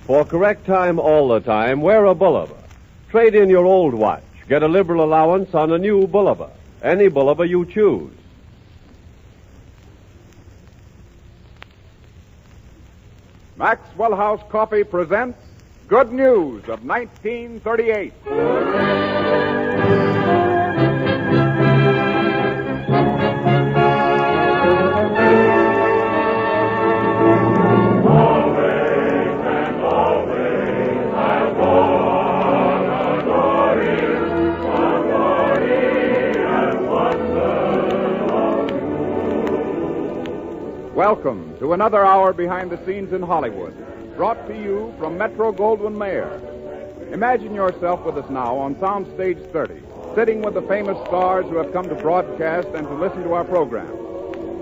For correct time all the time, wear a Bulliver. Trade in your old watch. Get a liberal allowance on a new Bulliver. Any Bulliver you choose. Maxwell House Coffee presents Good News of 1938. Welcome to another hour behind the scenes in Hollywood, brought to you from Metro-Goldwyn-Mayer. Imagine yourself with us now on Soundstage 30, sitting with the famous stars who have come to broadcast and to listen to our program.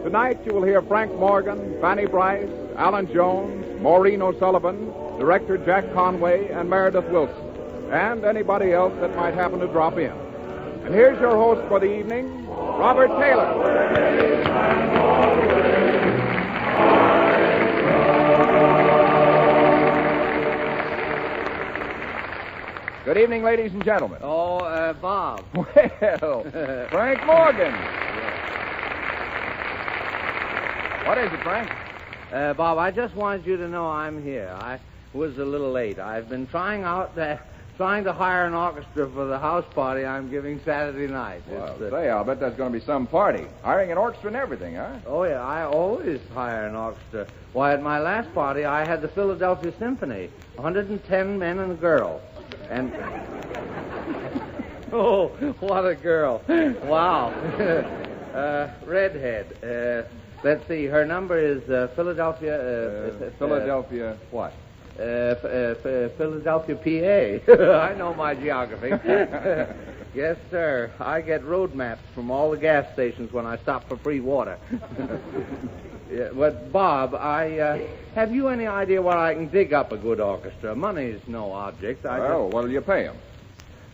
Tonight you will hear Frank Morgan, Fanny Brice, Alan Jones, Maureen O'Sullivan, director Jack Conway, and Meredith Wilson, and anybody else that might happen to drop in. And here's your host for the evening, Robert Taylor. Good evening, ladies and gentlemen. Bob. Well, Frank Morgan. What is it, Frank? Bob, I just wanted you to know I'm here. I was a little late. I've been trying to hire an orchestra for the house party I'm giving Saturday night. Well, I'll bet that's going to be some party. Hiring an orchestra and everything, huh? Oh, yeah, I always hire an orchestra. Why, at my last party, I had the Philadelphia Symphony, 110 men and a girl. And oh, what a girl. Wow. Redhead. Let's see, her number is Philadelphia... Philadelphia what? Philadelphia, PA. I know my geography. Yes, sir. I get road maps from all the gas stations when I stop for free water. Yeah, but, Bob, have you any idea where I can dig up a good orchestra? Money's no object. What'll you pay him?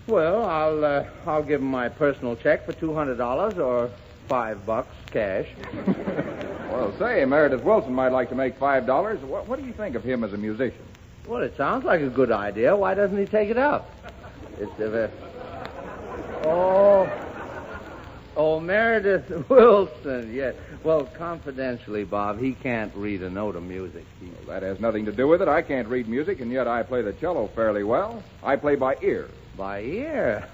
Well, I'll give him my personal check for $200 or $5 cash. Well, say, Meredith Wilson might like to make $5. What do you think of him as a musician? Well, it sounds like a good idea. Why doesn't he take it up? It's Oh, Meredith Wilson, yes. Well, confidentially, Bob, he can't read a note of music. Well, that has nothing to do with it. I can't read music, and yet I play the cello fairly well. I play by ear. By ear?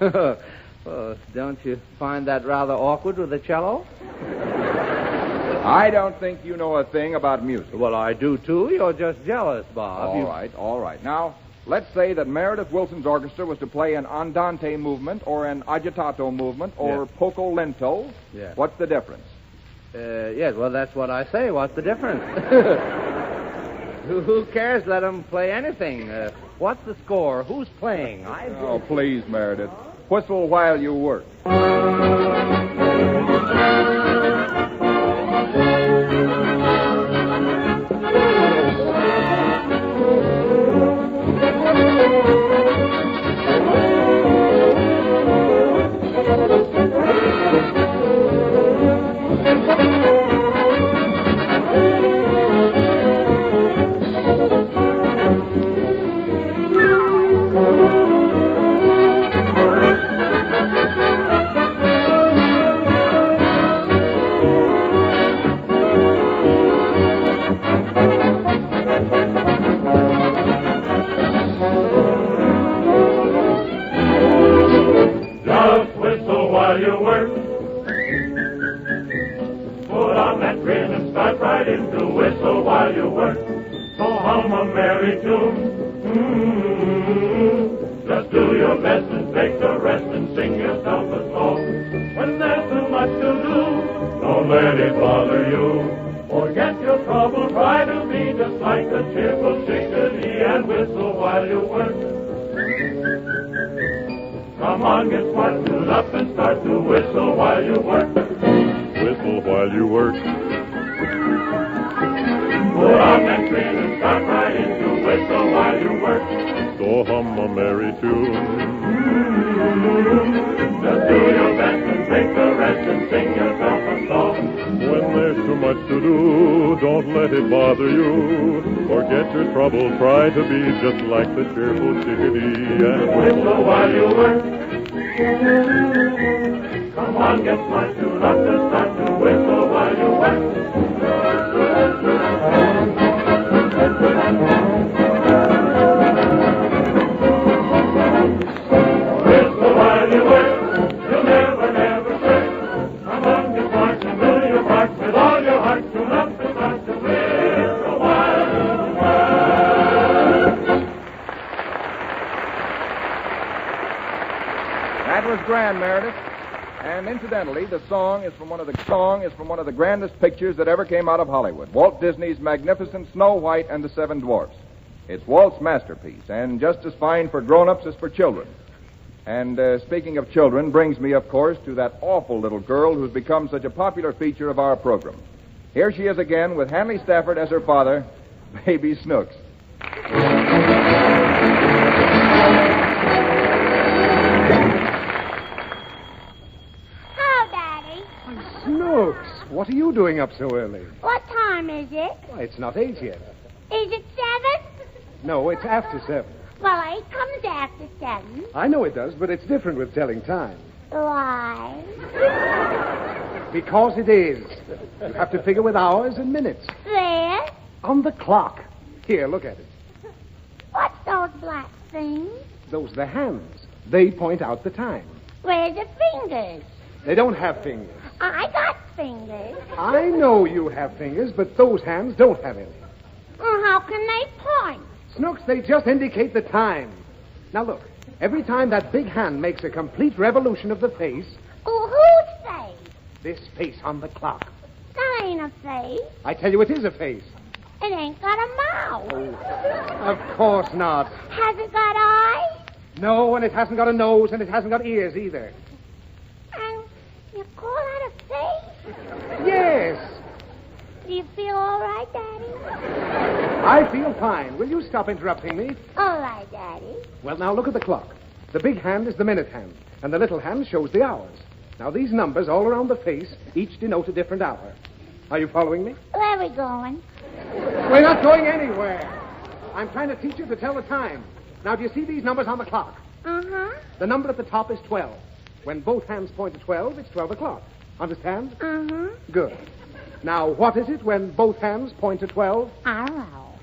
Well, don't you find that rather awkward with the cello? I don't think you know a thing about music. Well, I do, too. You're just jealous, Bob. All right. Now, let's say that Meredith Wilson's orchestra was to play an andante movement or an agitato movement or poco lento. Yeah. What's the difference? Yes, well, that's what I say. What's the difference? Who cares? Let them play anything. What's the score? Who's playing? Oh, please, Meredith. Whistle while you work. Just do your best and take the rest and sing yourself a song. When there's too much to do, don't let it bother you. Forget your trouble, try to be just like a cheerful chickadee and whistle while you work. Come on, get smart, tune up and start to whistle while you work. Whistle while you work. Put on that green and start right into whistle while you work. Go hum a merry tune. Just do your best take the rest and sing yourself a song. When there's too much to do, don't let let it bother you. Forget your trouble, try to be just like the cheerful chickadee and Whistle while you work. Come on, get smart, do not just start to whistle while you work. Whistle while you work. You'll never, never shirk. Come on, get smart and do your part with all your heart. Do not just start to whistle while you work. That was grand, Meredith. And incidentally, the song is from one of the grandest pictures that ever came out of Hollywood, Walt Disney's magnificent Snow White and the Seven Dwarfs. It's Walt's masterpiece, and just as fine for grown-ups as for children. And speaking of children, brings me, of course, to that awful little girl who's become such a popular feature of our program. Here she is again with Hanley Stafford as her father, Baby Snooks. Snooks, what are you doing up so early? What time is it? Why, it's not 8 yet. Is it 7? No, it's after 7. Well, 8 comes after 7. I know it does, but it's different with telling time. Why? Because it is. You have to figure with hours and minutes. There? On the clock. Here, look at it. What's those black things? Those are the hands. They point out the time. Where's the fingers? They don't have fingers. I got fingers. I know you have fingers, but those hands don't have any. Well, how can they point? Snooks, they just indicate the time. Now look, every time that big hand makes a complete revolution of the face, Oh, whose face? this face on the clock. That ain't a face. I tell you, it is a face. It ain't got a mouth. Of course not. Has it got eyes? No, and it hasn't got a nose, and it hasn't got ears either. And you call that a face? Yes, Do you feel all right, Daddy? I feel fine. Will you stop interrupting me? All right, Daddy. Well, now look at the clock. The big hand is the minute hand, and the little hand shows the hours. Now, these numbers all around the face each denote a different hour. Are you following me? Where are we going? We're not going anywhere. I'm trying to teach you to tell the time. Now, do you see these numbers on the clock? Uh-huh. The number at the top is 12. When both hands point to 12, it's 12 o'clock. Understand? Uh-huh. Good. Now, what is it when both hands point to 12? I don't know.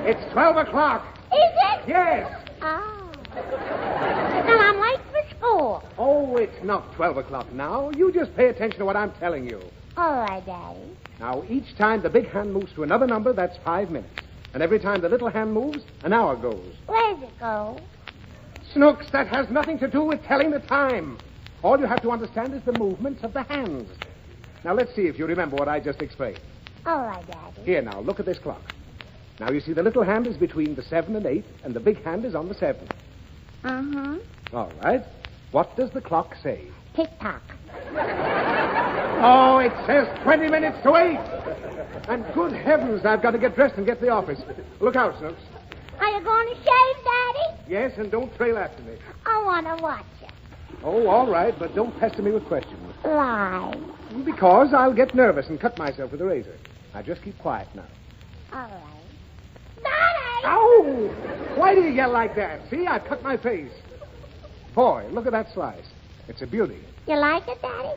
It's 12 o'clock. Is it? Yes. Oh. Well, I'm late for school. Oh, it's not 12 o'clock now. You just pay attention to what I'm telling you. All right, Daddy. Now, each time the big hand moves to another number, that's 5 minutes. And every time the little hand moves, an hour goes. Where's it go? Snooks, that has nothing to do with telling the time. All you have to understand is the movements of the hands. Now, let's see if you remember what I just explained. All right, Daddy. Here, now, look at this clock. Now, you see the little hand is between the 7 and 8, and the big hand is on the 7. Uh-huh. All right. What does the clock say? Tick-tock. Oh, it says 20 minutes to 8. And good heavens, I've got to get dressed and get to the office. Look out, Snooks. Are you going to shave, Daddy? Yes, and don't trail after me. I want to watch you. Oh, all right, but don't pester me with questions. Why? Because I'll get nervous and cut myself with a razor. Now, just keep quiet now. All right. Daddy! Ow! Why do you yell like that? See, I've cut my face. Boy, look at that slice. It's a beauty. You like it, Daddy?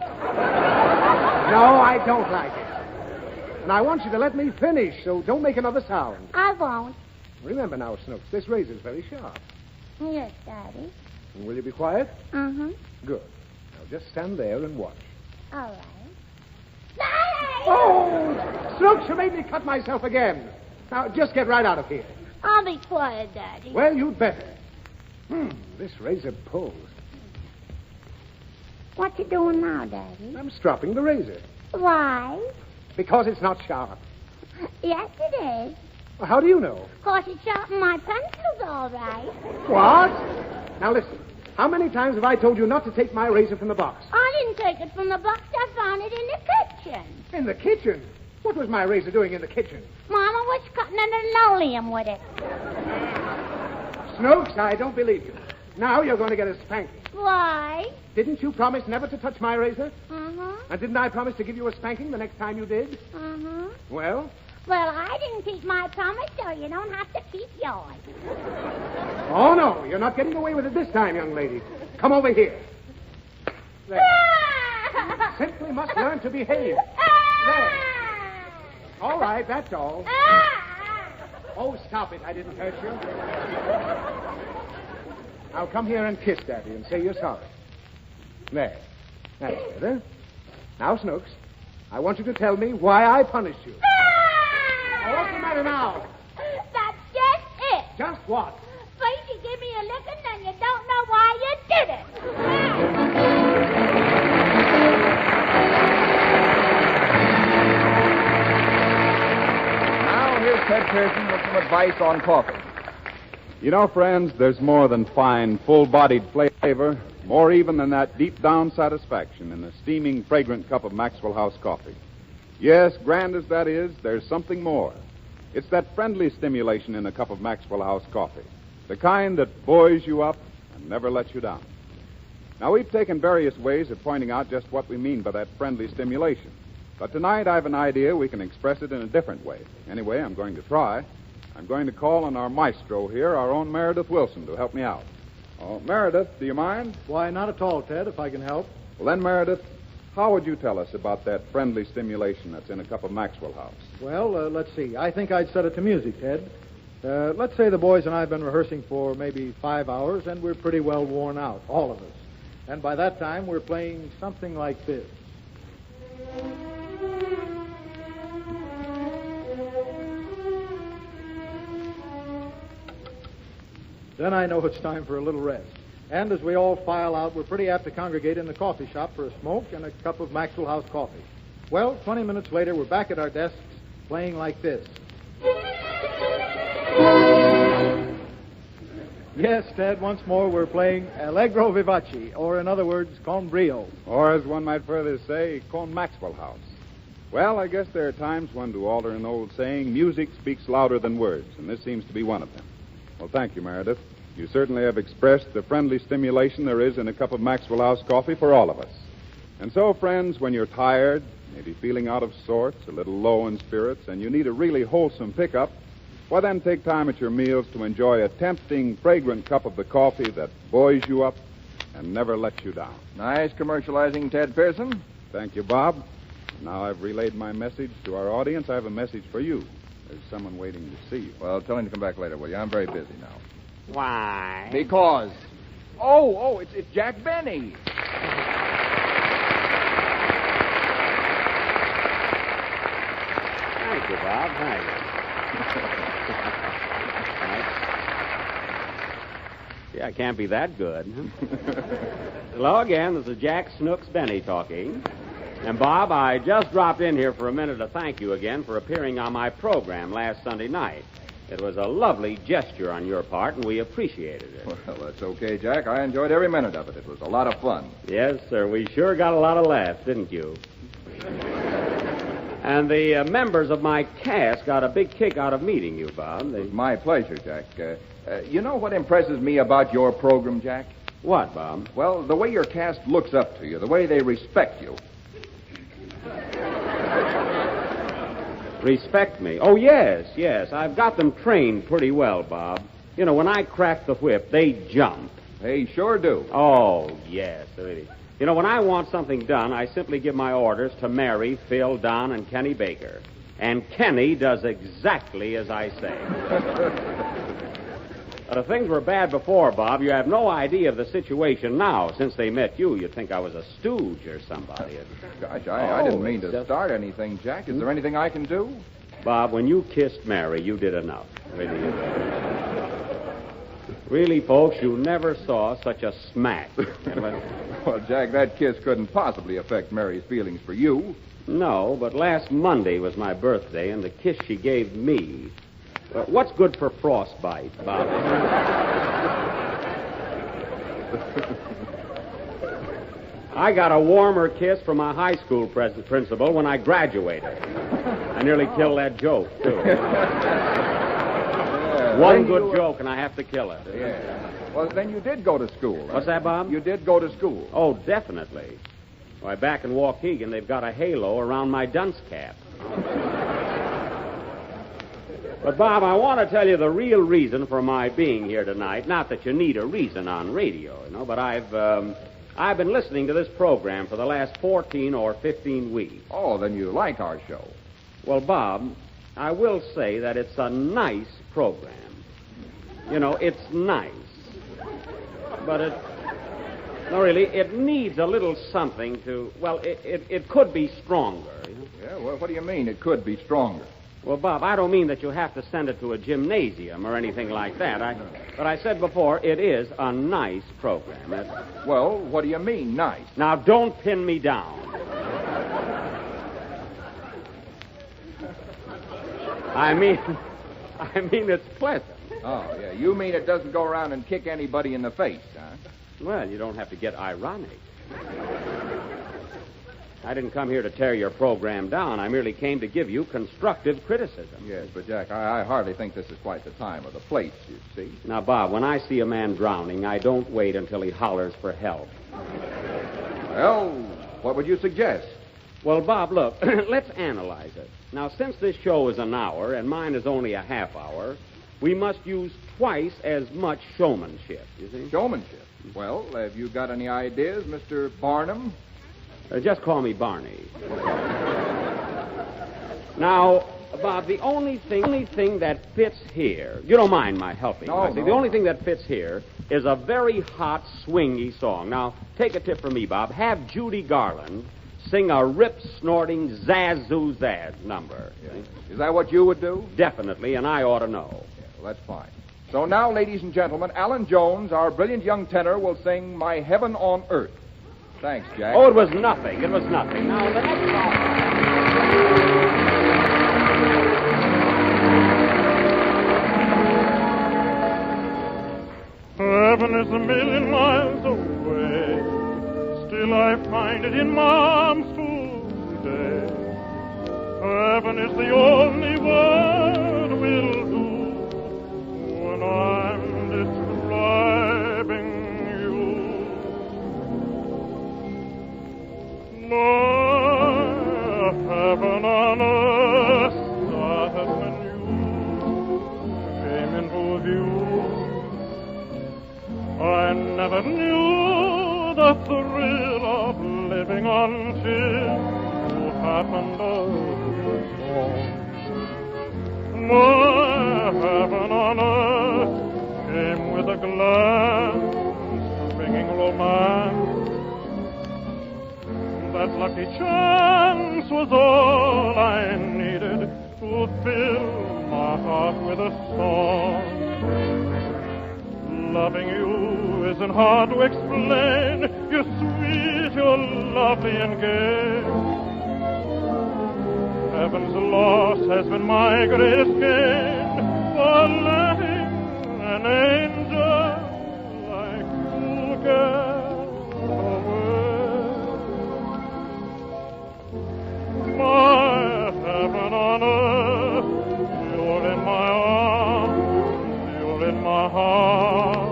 No, I don't like it. And I want you to let me finish, so don't make another sound. I won't. Remember now, Snooks, this razor's very sharp. Yes, Daddy. And will you be quiet? Uh-huh. Good. Now just stand there and watch. All right. Daddy! Oh! Snooks, you made me cut myself again. Now, just get right out of here. I'll be quiet, Daddy. Well, you'd better. This razor pulls. What you doing now, Daddy? I'm stropping the razor. Why? Because it's not sharp. Yes, it is. Well, how do you know? 'Cause it's sharpened my pencils all right. What? Now, listen. How many times have I told you not to take my razor from the box? I didn't take it from the box. I found it in the kitchen. In the kitchen? What was my razor doing in the kitchen? Mama was cutting an linoleum with it. Snooks, I don't believe you. Now you're going to get a spanking. Why? Didn't you promise never to touch my razor? Uh-huh. And didn't I promise to give you a spanking the next time you did? Uh-huh. Well, Well, I didn't keep my promise, so you don't have to keep yours. Oh, no, you're not getting away with it this time, young lady. Come over here. There. Simply must learn to behave. There. All right, that's all. Oh, stop it. I didn't hurt you. Now come here and kiss Daddy and say you're sorry. There. That's better. Now, Snooks, I want you to tell me why I punished you. What's the matter now? That's just it. Just what? First you give me a licking, then you don't know why you did it. Now, here's Ted Pearson with some advice on coffee. You know, friends, there's more than fine, full-bodied flavor, more even than that deep-down satisfaction in a steaming, fragrant cup of Maxwell House coffee. Yes, grand as that is, there's something more. It's that friendly stimulation in a cup of Maxwell House coffee, the kind that buoys you up and never lets you down. Now, we've taken various ways of pointing out just what we mean by that friendly stimulation. But tonight I have an idea we can express it in a different way. Anyway, I'm going to try. I'm going to call on our maestro here, our own Meredith Wilson, to help me out. Oh, Meredith, do you mind? Why, not at all, Ted, if I can help. Well, then, Meredith, how would you tell us about that friendly stimulation that's in a cup of Maxwell House? Well, let's see. I think I'd set it to music, Ted. Let's say the boys and I have been rehearsing for maybe 5 hours, and we're pretty well worn out, all of us. And by that time, we're playing something like this. Then I know it's time for a little rest. And as we all file out, we're pretty apt to congregate in the coffee shop for a smoke and a cup of Maxwell House coffee. Well, 20 minutes later, we're back at our desks playing like this. Yes, Ted, once more we're playing Allegro Vivace, or in other words, Con Brio. Or, as one might further say, Con Maxwell House. Well, I guess there are times when, to alter an old saying, music speaks louder than words, and this seems to be one of them. Well, thank you, Meredith. You certainly have expressed the friendly stimulation there is in a cup of Maxwell House coffee for all of us. And so, friends, when you're tired, maybe feeling out of sorts, a little low in spirits, and you need a really wholesome pickup, why then take time at your meals to enjoy a tempting, fragrant cup of the coffee that buoys you up and never lets you down. Nice commercializing, Ted Pearson. Thank you, Bob. Now I've relayed my message to our audience. I have a message for you. There's someone waiting to see you. Well, tell him to come back later, will you? I'm very busy now. Why? Because. Oh, it's Jack Benny. Thank you, Bob. Thank you. Yeah, I can't be that good. Hello again. This is Jack Snooks Benny talking. And, Bob, I just dropped in here for a minute to thank you again for appearing on my program last Sunday night. It was a lovely gesture on your part, and we appreciated it. Well, that's okay, Jack. I enjoyed every minute of it. It was a lot of fun. Yes, sir. We sure got a lot of laughs, didn't you? And the members of my cast got a big kick out of meeting you, Bob. It was my pleasure, Jack. You know what impresses me about your program, Jack? What, Bob? Well, the way your cast looks up to you, the way they respect you. Respect me? Oh, yes. I've got them trained pretty well, Bob. You know, when I crack the whip, they jump. They sure do. Oh, yes, really. You know, when I want something done, I simply give my orders to Mary, Phil, Don, and Kenny Baker. And Kenny does exactly as I say. If things were bad before, Bob, you have no idea of the situation now. Since they met you, you'd think I was a stooge or somebody. Gosh, I didn't mean to start anything, Jack. Is there anything I can do? Bob, when you kissed Mary, you did enough. Really, you did. Really, folks, you never saw such a smack. Well, Jack, that kiss couldn't possibly affect Mary's feelings for you. No, but last Monday was my birthday, and the kiss she gave me... what's good for frostbite, Bob? I got a warmer kiss from my high school principal when I graduated. I nearly killed that joke, too. One good joke, and I have to kill it. Yeah. Well, then you did go to school. What's that, Bob? You did go to school. Oh, definitely. Why, back in Waukegan, they've got a halo around my dunce cap. But, Bob, I want to tell you the real reason for my being here tonight. Not that you need a reason on radio, but I've been listening to this program for the last 14 or 15 weeks. Oh, then you like our show. Well, Bob, I will say that it's a nice program. It's nice. But it needs a little something to, it could be stronger. Yeah, well, what do you mean it could be stronger? Well, Bob, I don't mean that you have to send it to a gymnasium or anything like that. But I said before, it is a nice program. Well, what do you mean, nice? Now, don't pin me down. I mean it's pleasant. Oh, yeah. You mean it doesn't go around and kick anybody in the face, huh? Well, you don't have to get ironic. I didn't come here to tear your program down. I merely came to give you constructive criticism. Yes, but, Jack, I hardly think this is quite the time or the place, you see. Now, Bob, when I see a man drowning, I don't wait until he hollers for help. Well, what would you suggest? Well, Bob, look, let's analyze it. Now, since this show is an hour and mine is only a half hour, we must use twice as much showmanship, you see? Showmanship? Well, have you got any ideas, Mr. Barnum? Just call me Barney. Now, Bob, the only thing that fits here, you don't mind my helping. No. The only thing that fits here is a very hot, swingy song. Now, take a tip from me, Bob. Have Judy Garland sing a rip-snorting zaz-zoo-zaz number. Yeah. Is that what you would do? Definitely, and I ought to know. Yeah, well, that's fine. So now, ladies and gentlemen, Alan Jones, our brilliant young tenor, will sing My Heaven on Earth. Thanks, Jack. Oh, it was nothing. Now, the next song... Heaven is a million miles away. Still I find it in my arms today. Heaven is the only word will do when I'm describing you. My heaven on earth started when you came into view. I never knew the thrill of living until you happened along. My heaven on earth came with a glance, bringing romance. That lucky chance was all I needed to fill my heart with a song. Loving you isn't hard to explain. You're sweet, you're lovely and gay. Heaven's loss has been my greatest gain for letting an angel like you get away. My heaven on earth, you're in my arms, you're in my heart.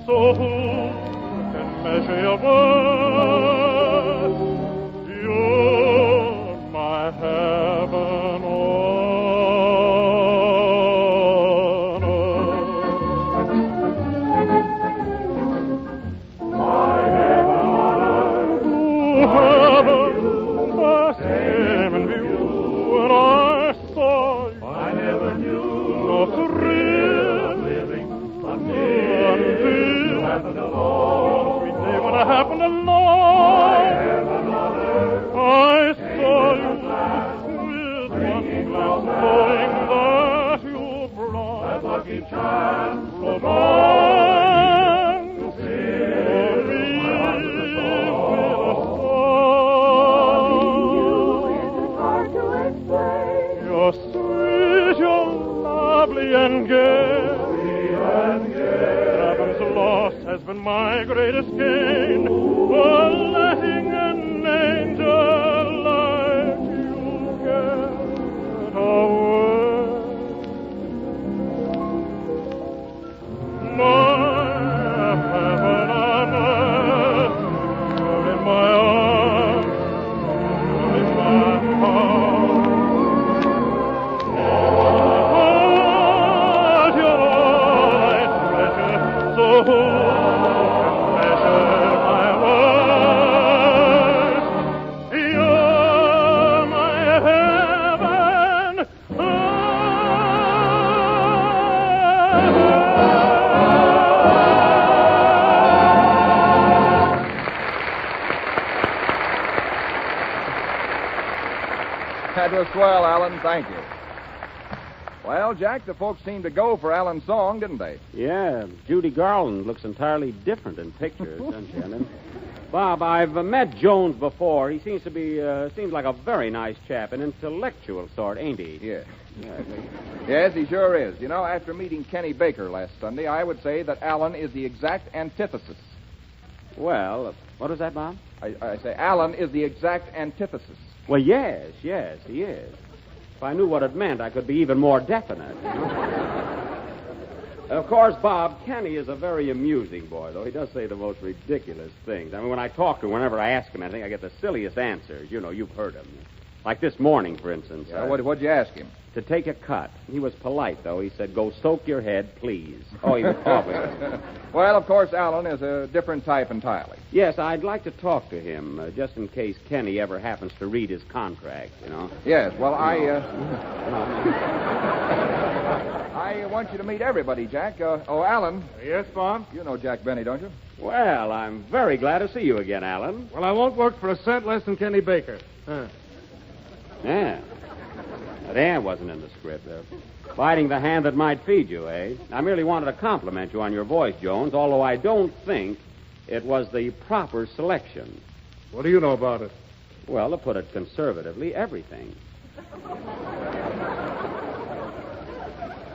So who can measure your worth? You're my heaven on earth. My heaven on earth. Heaven, first came in view when I saw you. I never knew no thrill of living until happened along. Sweet day when I happened along. My heaven on earth. I saw you with one glance, knowing that you brought that lucky chance romance to fill my heart with a song. It's hard to explain. You're sweet, you're lovely and gay. Heaven's loss has been my greatest gain for letting an angel like you get away. My heaven on earth, you're in my arms. That was swell, Alan. Thank you. Well, Jack, the folks seemed to go for Alan's song, didn't they? Yeah, Judy Garland looks entirely different in pictures, doesn't she? And then, Bob, I've met Jones before. He seems like a very nice chap, an intellectual sort, ain't he? Yeah. Yes, he sure is. You know, after meeting Kenny Baker last Sunday, I would say that Alan is the exact antithesis. Well, what was that, Bob? I say Alan is the exact antithesis. Well, yes, he is. If I knew what it meant, I could be even more definite. Of course, Bob, Kenny is a very amusing boy, though. He does say the most ridiculous things. I mean, when I talk to him, whenever I ask him anything, I get the silliest answers. You know, you've heard him. Like this morning, for instance. Yeah, what'd you ask him? To take a cut. He was polite, though. He said, "Go soak your head, please." Oh, he was coughing. Well, of course, Alan is a different type entirely. Yes, I'd like to talk to him, just in case Kenny ever happens to read his contract, you know. Yes, well, I want you to meet everybody, Jack. Alan. Yes, Bob? You know Jack Benny, don't you? Well, I'm very glad to see you again, Alan. Well, I won't work for a cent less than Kenny Baker. Yeah. That hand wasn't in the script. Biting the hand that might feed you, eh? I merely wanted to compliment you on your voice, Jones, although I don't think it was the proper selection. What do you know about it? Well, to put it conservatively, everything.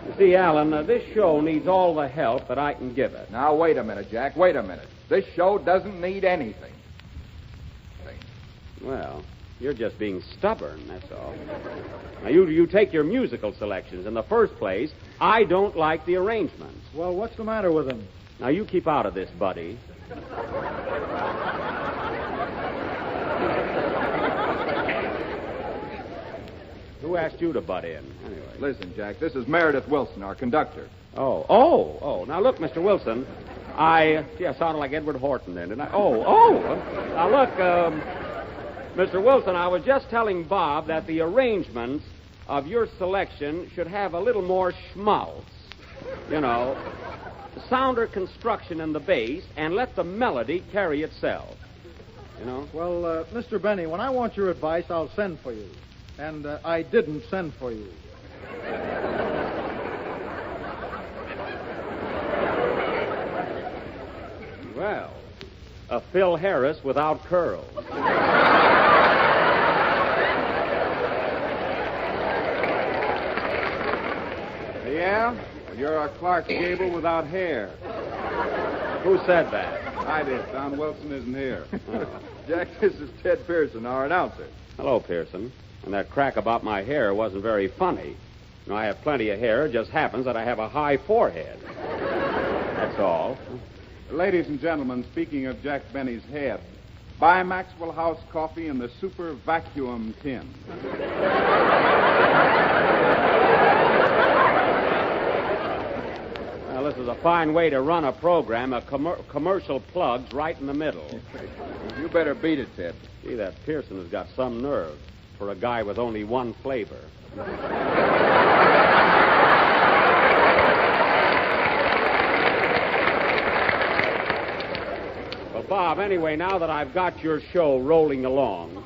You see, Alan, this show needs all the help that I can give it. Now, wait a minute, Jack. Wait a minute. This show doesn't need anything. Well, you're just being stubborn, that's all. Now, you take your musical selections. In the first place, I don't like the arrangements. Well, what's the matter with them? Now, you keep out of this, buddy. Who asked you to butt in, anyway? Listen, Jack, this is Meredith Wilson, our conductor. Oh. Now, look, Mr. Wilson, I sounded like Edward Horton then, didn't I? Now, look, Mr. Wilson, I was just telling Bob that the arrangements of your selection should have a little more schmaltz. You know, sounder construction in the bass, and let the melody carry itself. You know? Well, Mr. Benny, when I want your advice, I'll send for you. And I didn't send for you. Well, a Phil Harris without curls. Yeah? Well, you're a Clark Gable without hair. Who said that? I did. Don Wilson isn't here. Jack, this is Ted Pearson, our announcer. Hello, Pearson. And that crack about my hair wasn't very funny. You know, I have plenty of hair. It just happens that I have a high forehead. That's all. Ladies and gentlemen, speaking of Jack Benny's head, buy Maxwell House coffee in the super vacuum tin. Well, this is a fine way to run a program, commercial plugs right in the middle. You better beat it, Ted. Gee, that Pearson has got some nerve for a guy with only one flavor. Well, Bob, anyway, now that I've got your show rolling along,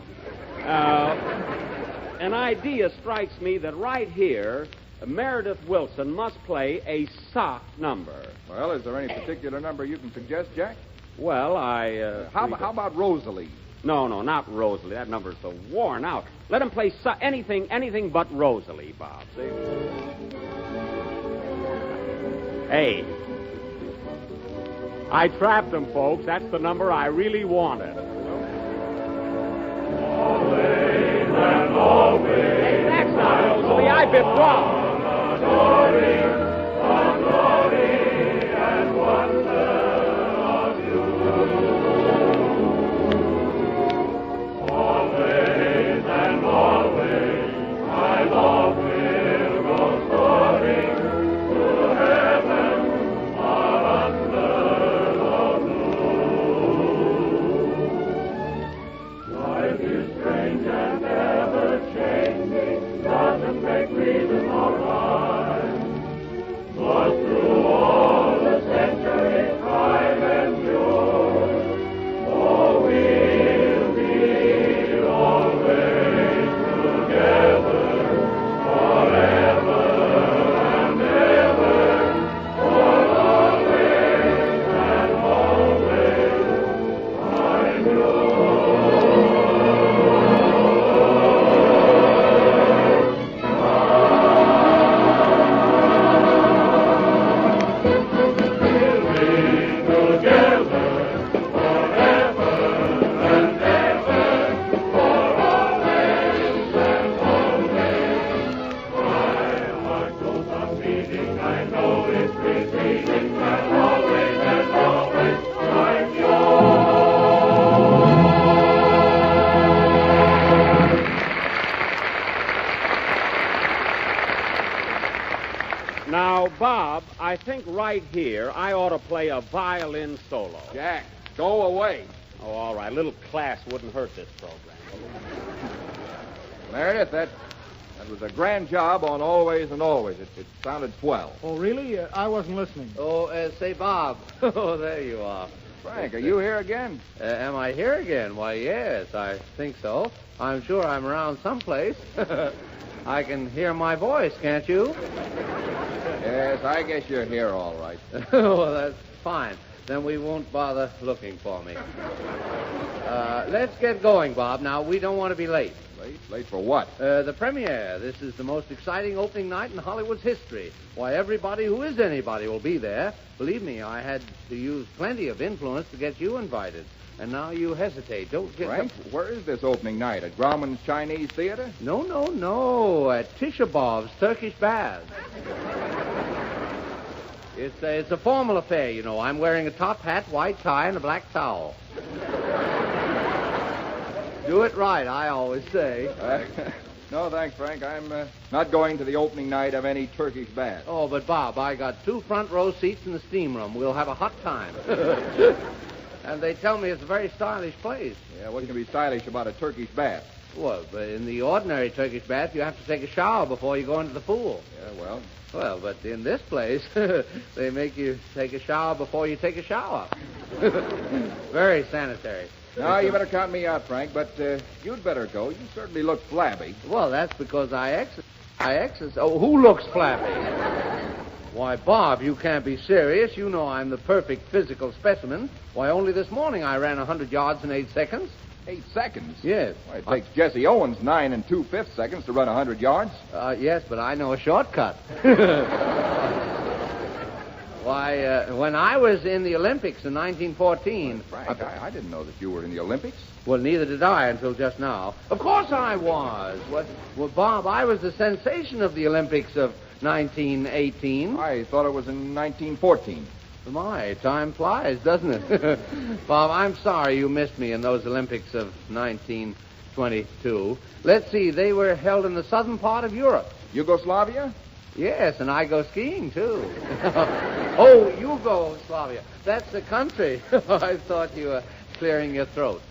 an idea strikes me that right here, Meredith Wilson must play a sock number. Well, is there any particular number you can suggest, Jack? Well, How about Rosalie? No, not Rosalie. That number's so worn out. Let him play anything but Rosalie, Bob. See? Hey. I trapped him, folks. That's the number I really wanted. Always and always. Hey, that's not Rosalie. I bit wrong. Glory and wonder of you. Always and always, my love will go soaring to heaven or under the blue. Life is strange and ever changing, doesn't make reason or Now, Bob, I think right here I ought to play a violin solo. Jack, go away. Oh, all right. A little class wouldn't hurt this program. Meredith, that was a grand job on Always and Always. It sounded swell. Oh, really? I wasn't listening. Oh, say, Bob. Oh, there you are. Frank, are you here again? Am I here again? Why, yes, I think so. I'm sure I'm around someplace. I can hear my voice, can't you? Yes, I guess you're here all right. Well, that's fine. Then we won't bother looking for me. Let's get going, Bob. Now, we don't want to be late. Late? Late for what? The premiere. This is the most exciting opening night in Hollywood's history. Why, everybody who is anybody will be there. Believe me, I had to use plenty of influence to get you invited. And now you hesitate. Don't get... Frank, where is this opening night? At Grauman's Chinese Theater? No. At Tisha Bob's Turkish Bath. It's a formal affair, you know. I'm wearing a top hat, white tie, and a black towel. Do it right, I always say. No, thanks, Frank. I'm not going to the opening night of any Turkish bath. Oh, but, Bob, I got 2 front row seats in the steam room. We'll have a hot time. And they tell me it's a very stylish place. Yeah, what can be stylish about a Turkish bath? Well, but in the ordinary Turkish bath, you have to take a shower before you go into the pool. Yeah, well... Well, but in this place, they make you take a shower before you take a shower. Very sanitary. No, you better count me out, Frank, but you'd better go. You certainly look flabby. Well, that's because I exercise. Oh, who looks flabby? Why, Bob, you can't be serious. You know I'm the perfect physical specimen. Why, only this morning I ran 100 yards in 8 seconds. 8 seconds? Yes. Why, it takes Jesse Owens 9 2/5 seconds to run 100 yards. Yes, but I know a shortcut. Why, when I was in the Olympics in 1914... Frank, I didn't know that you were in the Olympics. Well, neither did I until just now. Of course I was. Well, Bob, I was the sensation of the Olympics of 1918. I thought it was in 1914. My, time flies, doesn't it? Bob, I'm sorry you missed me in those Olympics of 1922. Let's see, they were held in the southern part of Europe. Yugoslavia? Yes, and I go skiing, too. Oh, Yugoslavia. That's the country. I thought you were clearing your throat.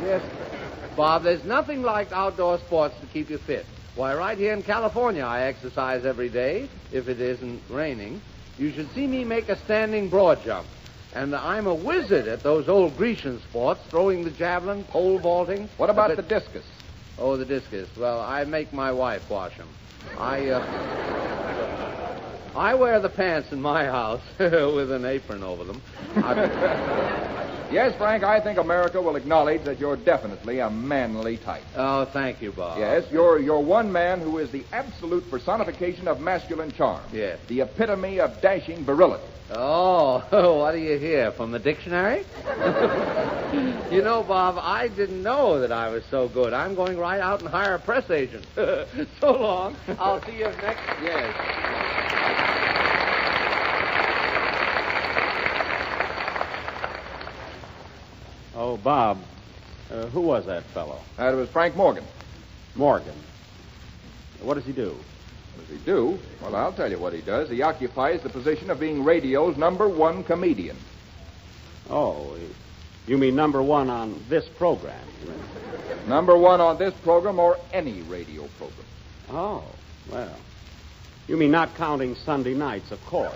Yes, Bob, there's nothing like outdoor sports to keep you fit. Why, right here in California, I exercise every day, if it isn't raining. You should see me make a standing broad jump. And I'm a wizard at those old Grecian sports, throwing the javelin, pole vaulting. What about the discus? Oh, the discus. Well, I make my wife wash them. I wear the pants in my house with an apron over them. Yes, Frank, I think America will acknowledge that you're definitely a manly type. Oh, thank you, Bob. Yes, you're one man who is the absolute personification of masculine charm. Yes. The epitome of dashing virility. Oh, what do you hear? From the dictionary? You know, Bob, I didn't know that I was so good. I'm going right out and hire a press agent. So long. I'll see you next. Yes. Oh, Bob, who was that fellow? That was Frank Morgan. Morgan. What does he do? What does he do? Well, I'll tell you what he does. He occupies the position of being radio's #1 comedian. Oh, you mean #1 on this program? #1 on this program or any radio program. Oh, well. You mean not counting Sunday nights, of course.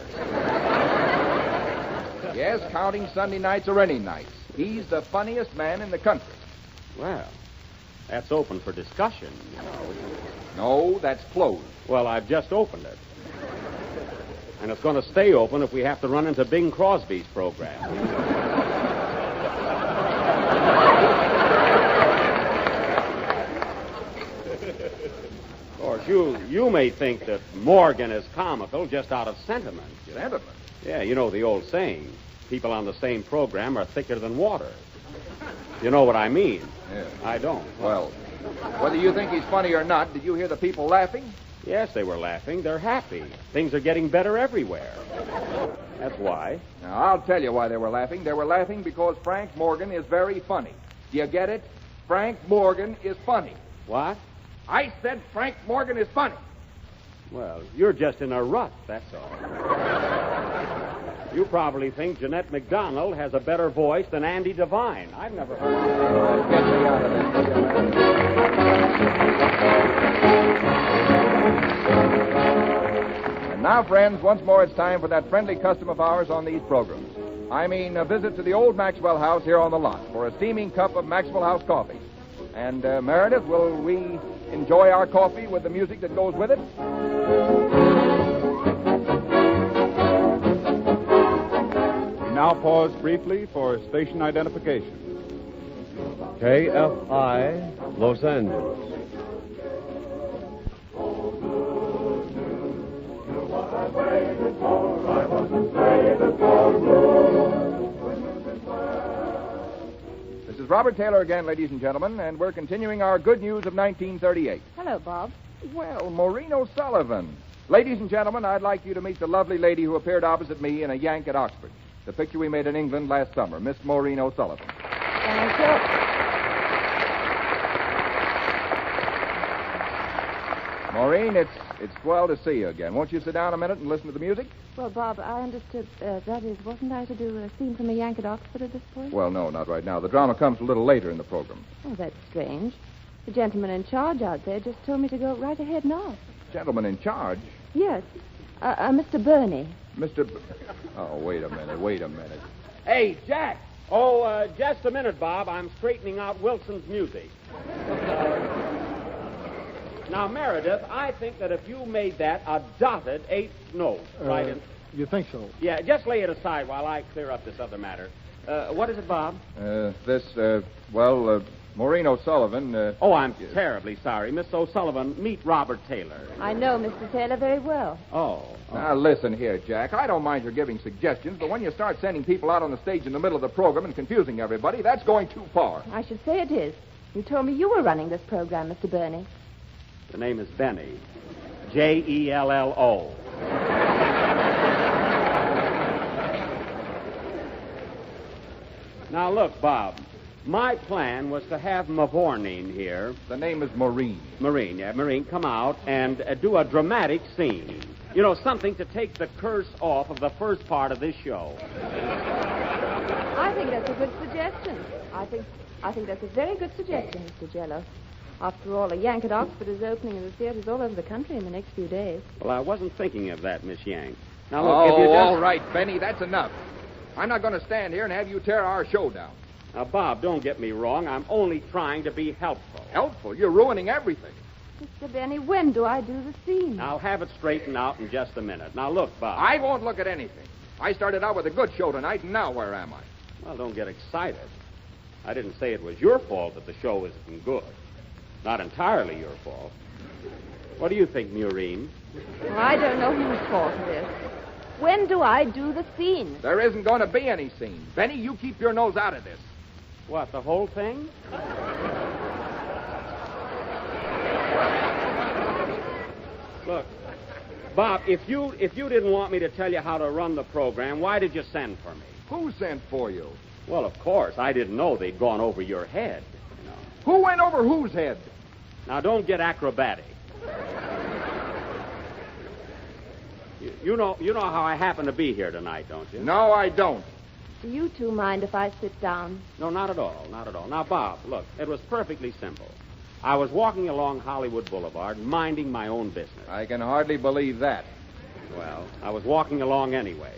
Yes, counting Sunday nights or any nights. He's the funniest man in the country. Well, that's open for discussion, you know. No, that's closed. Well, I've just opened it. And it's going to stay open if we have to run into Bing Crosby's program. Of course, you may think that Morgan is comical just out of sentiment. Sentiment? Yeah, you know the old saying, people on the same program are thicker than water. You know what I mean? Yeah. I don't. Well, whether you think he's funny or not, did you hear the people laughing? Yes, they were laughing. They're happy. Things are getting better everywhere. That's why. Now, I'll tell you why they were laughing. They were laughing because Frank Morgan is very funny. Do you get it? Frank Morgan is funny. What? I said Frank Morgan is funny. Well, you're just in a rut, that's all. You probably think Jeanette MacDonald has a better voice than Andy Devine. I've never heard of her. Get me out of this. And now, friends, once more it's time for that friendly custom of ours on these programs. I mean, a visit to the old Maxwell House here on the lot for a steaming cup of Maxwell House coffee. And, Meredith, will we enjoy our coffee with the music that goes with it? We now pause briefly for station identification. KFI, Los Angeles. This is Robert Taylor again, ladies and gentlemen, and we're continuing our good news of 1938. Hello, Bob. Well, Maureen O'Sullivan. Ladies and gentlemen, I'd like you to meet the lovely lady who appeared opposite me in A Yank at Oxford, the picture we made in England last summer, Miss Maureen O'Sullivan. Thank you. Maureen, it's swell to see you again. Won't you sit down a minute and listen to the music? Well, Bob, I understood, that is, wasn't I to do a scene from A Yank at Oxford at this point? Well, no, not right now. The drama comes a little later in the program. Oh, that's strange. The gentleman in charge out there just told me to go right ahead now. Gentleman in charge? Yes. Mr. Burney. Oh, wait a minute. Hey, Jack! Oh, just a minute, Bob. I'm straightening out Wilson's music. Now, Meredith, I think that if you made that a dotted eighth note, right in... You think so? Yeah, just lay it aside while I clear up this other matter. What is it, Bob? Maureen O'Sullivan... Oh, I'm terribly sorry. Miss O'Sullivan, meet Robert Taylor. I know Mr. Taylor very well. Oh. Now, listen here, Jack. I don't mind your giving suggestions, but when you start sending people out on the stage in the middle of the program and confusing everybody, that's going too far. I should say it is. You told me you were running this program, Mr. Burney. The name is Benny. Jello. Now, look, Bob. My plan was to have Mavourneen here. The name is Maureen. Maureen, come out and do a dramatic scene. You know, something to take the curse off of the first part of this show. I think that's a good suggestion. I think that's a very good suggestion, Mr. Jello. After all, A Yank at Oxford is opening in the theaters all over the country in the next few days. Well, I wasn't thinking of that, Miss Yank. Now, look, if you just... all right, Benny, that's enough. I'm not going to stand here and have you tear our show down. Now, Bob, don't get me wrong. I'm only trying to be helpful. Helpful? You're ruining everything. Mr. Benny, when do I do the scene? I'll have it straightened out in just a minute. Now, look, Bob. I won't look at anything. I started out with a good show tonight, and now where am I? Well, don't get excited. I didn't say it was your fault that the show isn't good. Not entirely your fault. What do you think, Maureen? Well, I don't know whose fault it is. When do I do the scene? There isn't going to be any scene. Benny, you keep your nose out of this. What, the whole thing? Look, Bob, if you didn't want me to tell you how to run the program, why did you send for me? Who sent for you? Well, of course, I didn't know they'd gone over your head. You know. Who went over whose head? Now, don't get acrobatic. You know how I happen to be here tonight, don't you? No, I don't. Do you two mind if I sit down? No, not at all. Now, Bob, look, it was perfectly simple. I was walking along Hollywood Boulevard, minding my own business. I can hardly believe that. Well, I was walking along anyway.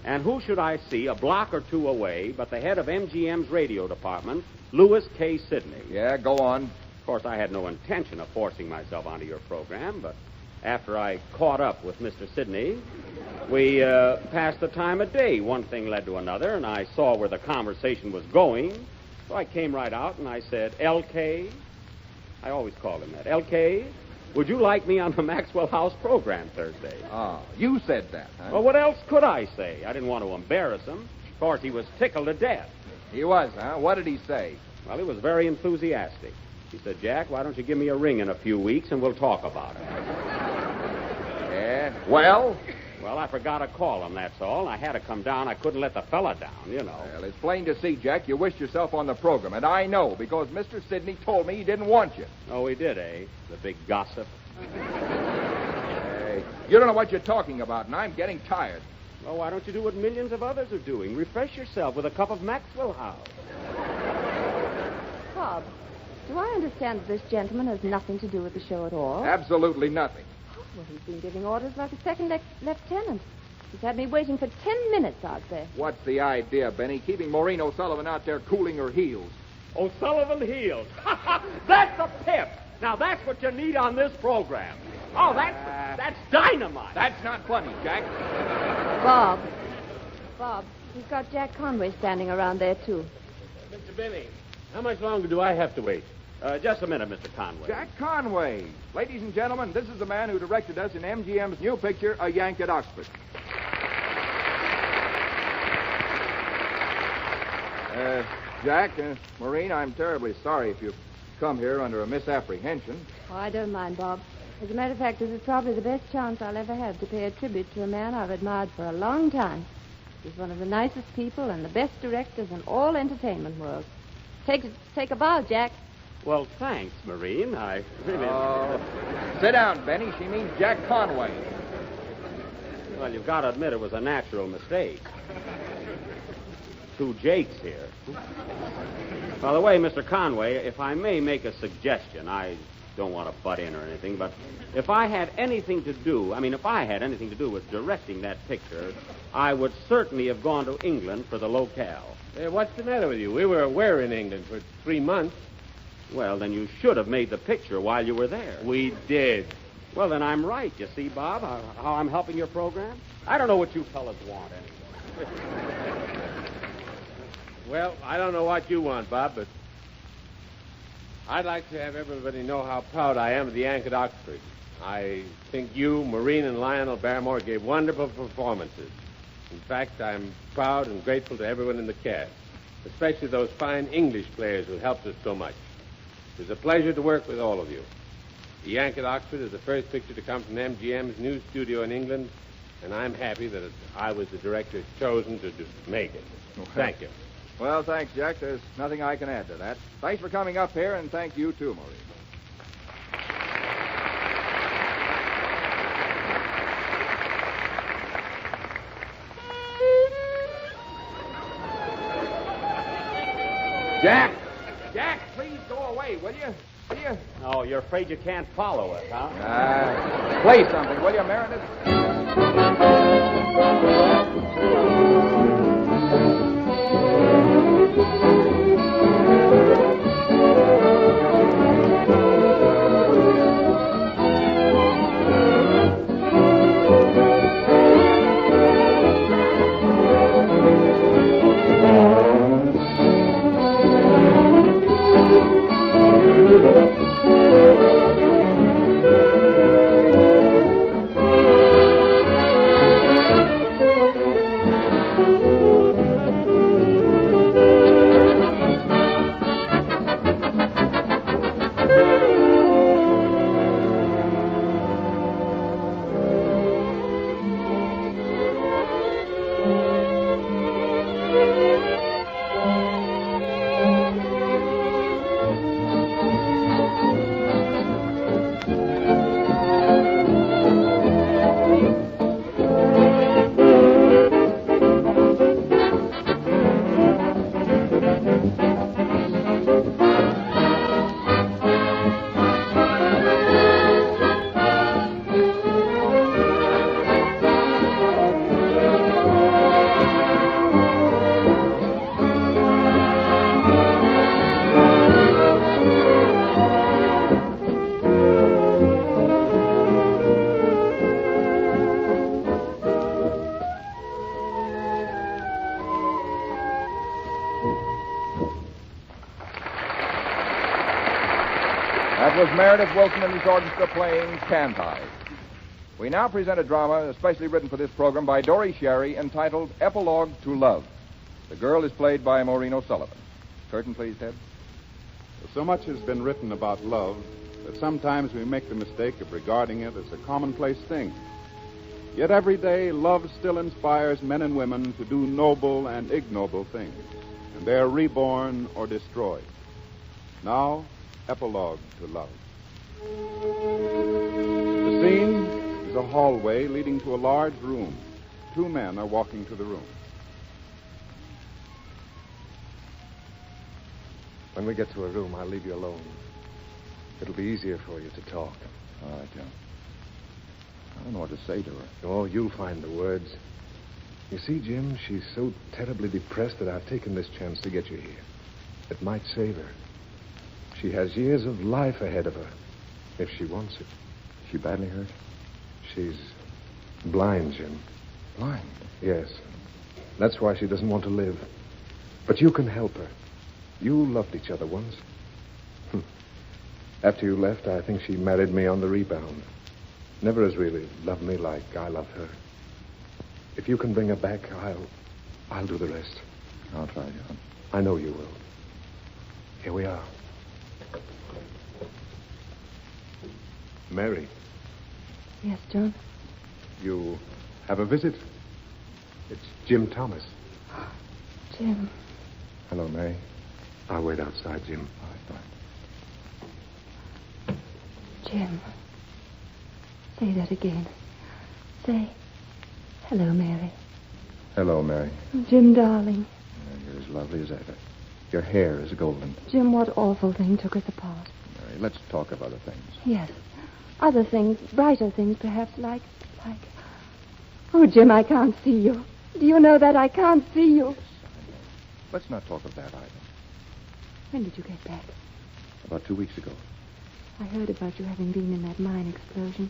And who should I see a block or two away but the head of MGM's radio department, Louis K. Sidney? Yeah, go on. Of course, I had no intention of forcing myself onto your program, but after I caught up with Mr. Sidney, we passed the time of day. One thing led to another, and I saw where the conversation was going. So I came right out and I said, LK, I always called him that, LK, would you like me on the Maxwell House program Thursday? Oh, you said that, huh? Well, what else could I say? I didn't want to embarrass him. Of course, he was tickled to death. He was, huh? What did he say? Well, he was very enthusiastic. He said, Jack, why don't you give me a ring in a few weeks and we'll talk about it. Yeah? Well? Well, I forgot to call him, that's all. I had to come down. I couldn't let the fella down, you know. Well, it's plain to see, Jack, you wished yourself on the program, and I know, because Mr. Sidney told me he didn't want you. Oh, he did, eh? The big gossip. Hey, you don't know what you're talking about, and I'm getting tired. Well, why don't you do what millions of others are doing? Refresh yourself with a cup of Maxwell House. Bob, do I understand that this gentleman has nothing to do with the show at all? Absolutely nothing. Oh, well, he's been giving orders like a second lieutenant. He's had me waiting for 10 minutes out there. What's the idea, Benny? Keeping Maureen O'Sullivan out there cooling her heels. O'Sullivan Heels. That's a pip. Now, that's what you need on this program. Oh, that's dynamite. That's not funny, Jack. Bob, he's got Jack Conway standing around there, too. Mr. Benny, how much longer do I have to wait? Just a minute, Mr. Conway. Jack Conway. Ladies and gentlemen, this is the man who directed us in MGM's new picture, A Yank at Oxford. Jack, Maureen, I'm terribly sorry if you've come here under a misapprehension. Oh, I don't mind, Bob. As a matter of fact, this is probably the best chance I'll ever have to pay a tribute to a man I've admired for a long time. He's one of the nicest people and the best directors in all entertainment world. Take a bow, Jack. Well, thanks, Maureen. I really... Sit down, Benny. She means Jack Conway. Well, you've got to admit it was a natural mistake. Two Jakes here. By the way, Mr. Conway, if I may make a suggestion, I don't want to butt in or anything, but if I had anything to do with directing that picture, I would certainly have gone to England for the locale. Hey, what's the matter with you? We were in England for 3 months. Well, then you should have made the picture while you were there. We did. Well, then I'm right. You see, Bob, how I'm helping your program? I don't know what you fellas want anyway. Well, I don't know what you want, Bob, but I'd like to have everybody know how proud I am of the Yank at Oxford. I think you, Maureen, and Lionel Barrymore gave wonderful performances. In fact, I'm proud and grateful to everyone in the cast, especially those fine English players who helped us so much. It was a pleasure to work with all of you. The Yank at Oxford is the first picture to come from MGM's new studio in England, and I'm happy that I was the director chosen to make it. Thank you. Well, thanks, Jack. There's nothing I can add to that. Thanks for coming up here, and thank you, too, Maureen. Jack! Jack, please go away, will you? Will you? Oh, you're afraid you can't follow us, huh? Play something, will you, Meredith? That was Meredith Wilson and his orchestra playing Cantai. We now present a drama especially written for this program by Dory Sherry entitled Epilogue to Love. The girl is played by Maureen O'Sullivan. Curtain, please, Ted. So much has been written about love that sometimes we make the mistake of regarding it as a commonplace thing. Yet every day, love still inspires men and women to do noble and ignoble things, and they are reborn or destroyed. Now, Epilogue to Love. The scene is a hallway leading to a large room. Two men are walking to the room. When we get to a room, I'll leave you alone. It'll be easier for you to talk. All right, John. I don't know what to say to her. Oh, you'll find the words. You see, Jim, she's so terribly depressed that I've taken this chance to get you here. It might save her. She has years of life ahead of her, if she wants it. Is she badly hurt? She's blind, Jim. Blind? Yes. That's why she doesn't want to live. But you can help her. You loved each other once. After you left, I think she married me on the rebound. Never has really loved me like I love her. If you can bring her back, I'll do the rest. I'll try, John. I know you will. Here we are. Mary, Yes, John? you have a visit. It's Jim Thomas. Jim. Hello, Mary. I'll wait outside, Jim. All right, fine. Jim. Say that again. Say, hello, Mary. Hello, Mary. Jim, darling. You're as lovely as ever. Your hair is golden. Jim, what awful thing took us apart? Mary, let's talk of other things. Yes. Other things, brighter things, perhaps, like... Oh, Jim, I can't see you. Do you know that I can't see you? Yes, I know. Let's not talk of that either. When did you get back? About 2 weeks ago. I heard about you having been in that mine explosion.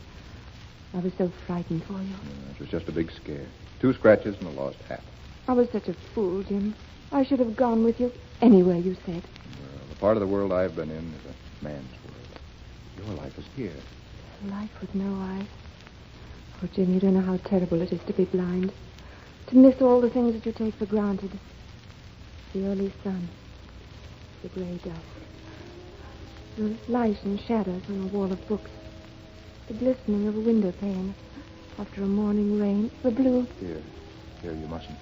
I was so frightened for you. It was just a big scare. 2 scratches and a lost hat. I was such a fool, Jim. I should have gone with you anywhere you said. Well, the part of the world I've been in is a man's world. Your life is here. Life with no eyes. Oh, Jim, you don't know how terrible it is to be blind. To miss all the things that you take for granted. The early sun. The gray dusk. The light and shadows on a wall of books. The glistening of a window pane after a morning rain. The blue... Here, you mustn't.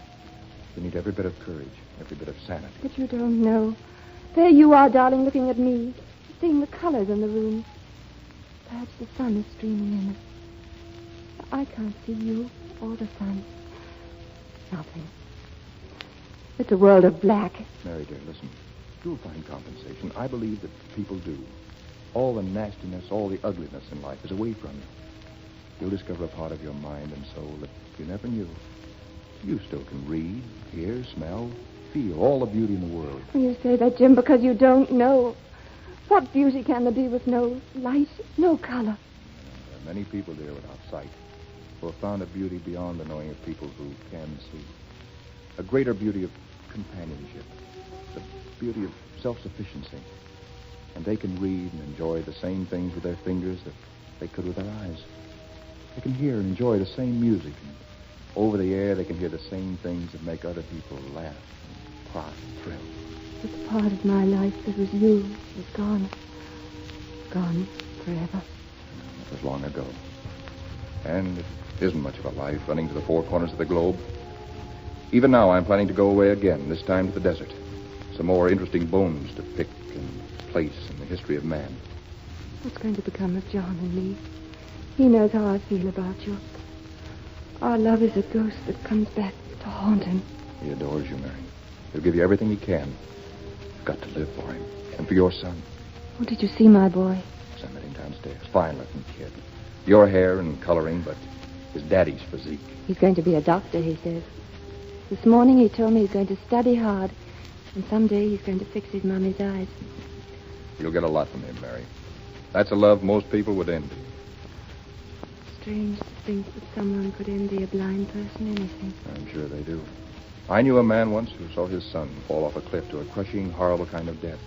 You need every bit of courage, every bit of sanity. But you don't know. There you are, darling, looking at me. Seeing the colors in the room. Perhaps the sun is streaming in. I can't see you or the sun. Nothing. It's a world of black. Mary, dear, listen. You'll find compensation. I believe that people do. All the nastiness, all the ugliness in life is away from you. You'll discover a part of your mind and soul that you never knew. You still can read, hear, smell, feel all the beauty in the world. You say that, Jim, because you don't know. What beauty can there be with no light, no color? There are many people, dear, without sight, who have found a beauty beyond the knowing of people who can see. A greater beauty of companionship, the beauty of self-sufficiency. And they can read and enjoy the same things with their fingers that they could with their eyes. They can hear and enjoy the same music. And over the air, they can hear the same things that make other people laugh and cry and thrill. But the part of my life that was you is gone. Gone forever. It was long ago. And it isn't much of a life running to the 4 corners of the globe. Even now, I'm planning to go away again, this time to the desert. Some more interesting bones to pick and place in the history of man. What's going to become of John and me? He knows how I feel about you. Our love is a ghost that comes back to haunt him. He adores you, Mary. He'll give you everything he can. You've got to live for him. And for your son. Oh, did you see my boy? I met him downstairs. Fine-looking kid. Your hair and coloring, but his daddy's physique. He's going to be a doctor, he says. This morning he told me he's going to study hard. And someday he's going to fix his mommy's eyes. You'll get a lot from him, Mary. That's a love most people would envy. Strange to think that someone could envy a blind person anything. I'm sure they do. I knew a man once who saw his son fall off a cliff to a crushing, horrible kind of death.